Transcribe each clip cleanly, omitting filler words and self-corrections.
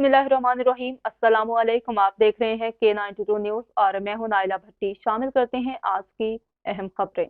बिस्मिल्लाहिर्रहमानिर्रहीम। अस्सलामु अलैकुम। आप देख रहे हैं K92 न्यूज़ और मैं हूं नाइला भट्टी। शामिल करते हैं आज की अहम खबरें।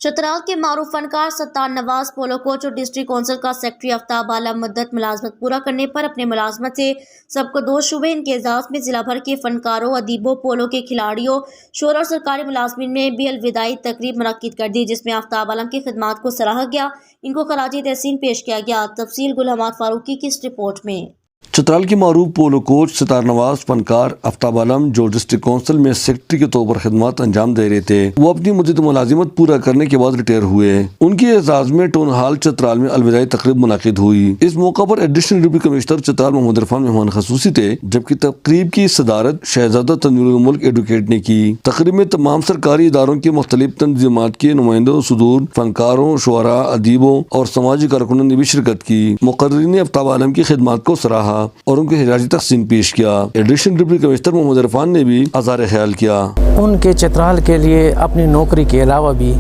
चतराल के मारूफ फनकार सत्तार नवाज पोलो कोच और डिस्ट्रिक्ट काउंसिल का सेक्रेटरी आफ्ताब आलम मुद्दत मुलाजमत पूरा करने पर अपने मुलाजमत से सबको दोष हुए। इनके एजाज में जिला भर के फनकारों, अदीबों, पोलो के खिलाड़ियों, शोर और सरकारी मुलाजमीन में भी अलविदाई तकरीब मुनक्किद कर दी, जिसमें आफ्ताब आलम की खिदमात को सराहा गया। इनको खराज तहसीन पेश किया गया। तफसील गुल हमाद फारूकी की इस रिपोर्ट में। चतराल के मारूफ पोलो कोच सत्तार नवाज फनकार आफ्ताब आलम जो डिस्ट्रिक्ट काउंसिल में सेक्रेटरी के तौर पर खिदमत अंजाम दे रहे थे, वो अपनी मुद्दत मुलाजिमत पूरा करने के बाद रिटायर हुए। उनके एजाज में टाउन हॉल चतराल में अलविदाई तकरीब मुनाकिद हुई। इस मौका पर additional deputy commissioner Chitral Mohammad Irfan मेहमान खसूसी थे, जबकि तकरीब की सदारत शहजादा तनवीरुल मुल्क एडवोकेट ने की। तकरीब में तमाम सरकारी इदारों के मुख्तलिफ तंजीमात के नुमाइंदों, सुदूर फनकारों, शुअरा, अदीबों और समाजी कारकुनों ने भी शिरकत की। मुकर्रिरीन ने आफ्ताब आलम की खिदमात को सराहा और उनके हिराजी तहसीन पेश किया। Additional deputy commissioner Mohammad Irfan ने भी आज़ार ख्याल किया। उनके चतराल के लिए अपनी नौकरी के अलावा भी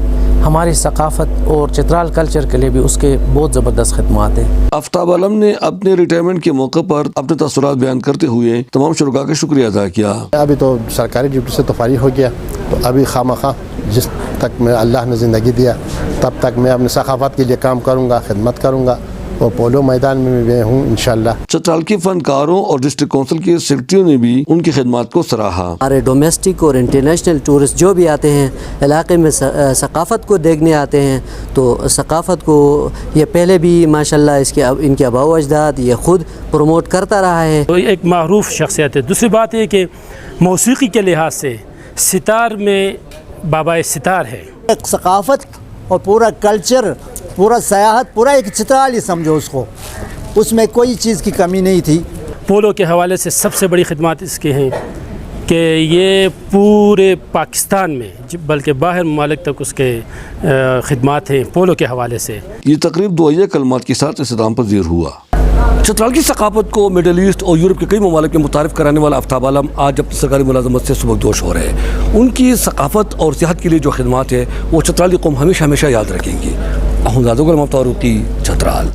हमारी सकाफत और चतराल कल्चर के लिए भी उसके बहुत ज़बरदस्त खिदमात हैं। आफ्ताब आलम ने अपने रिटायरमेंट के मौके पर अपने तसव्वुरात बयान करते हुए तमाम शुरका का शुक्रिया अदा किया। अभी तो सरकारी ड्यूटी से तो फारिग हो गया, तो अभी खामखा जिस तक मैं अल्लाह ने ज़िंदगी दिया तब तक मैं अपनी सकाफत के लिए काम करूँगा, खिदमत करूँगा और पोलो मैदान में मैं हूँ इंशाल्लाह। चतराल के फनकारों और डिस्ट्रिक्ट काउंसिल के सेक्रेटरियों ने भी उनकी खिदमत को सराहा। हमारे डोमेस्टिक और इंटरनेशनल टूरिस्ट जो भी आते हैं इलाके में सकाफ़त को देखने आते हैं, तो सकाफ़त को ये पहले भी माशाल्लाह इनके आबा व अजदाद ये ख़ुद प्रमोट करता रहा है। तो एक मारूफ शख्सियत है। दूसरी बात है कि मौसीकी के लिहाज से सितार में बाबा सितार है। एक सकाफ़त और पूरा कल्चर, पूरा सयाहत, पूरा एक चतराल ही समझो उसको, उसमें कोई चीज़ की कमी नहीं थी। पोलो के हवाले से सबसे बड़ी खिदमत इसके हैं कि ये पूरे पाकिस्तान में बल्कि बाहर ममालिक तक उसके खिदमत हैं पोलो के हवाले से। ये तकरीब दुआया कलमात के साथ इख्तिताम पज़ीर हुआ। चतराल की सकाफत को मिडल ईस्ट और यूरोप के कई ममालिक में मुतारिफ कराने वाला आफ्ताब आलम आज अपनी सरकारी मुलाजमत से सुबकदोश हो रहे हैं। उनकी सकाफत और सेहत के लिए जो खिदमत है वो चतराली कौम हमेशा हमेशा याद रखेंगी। चतराल।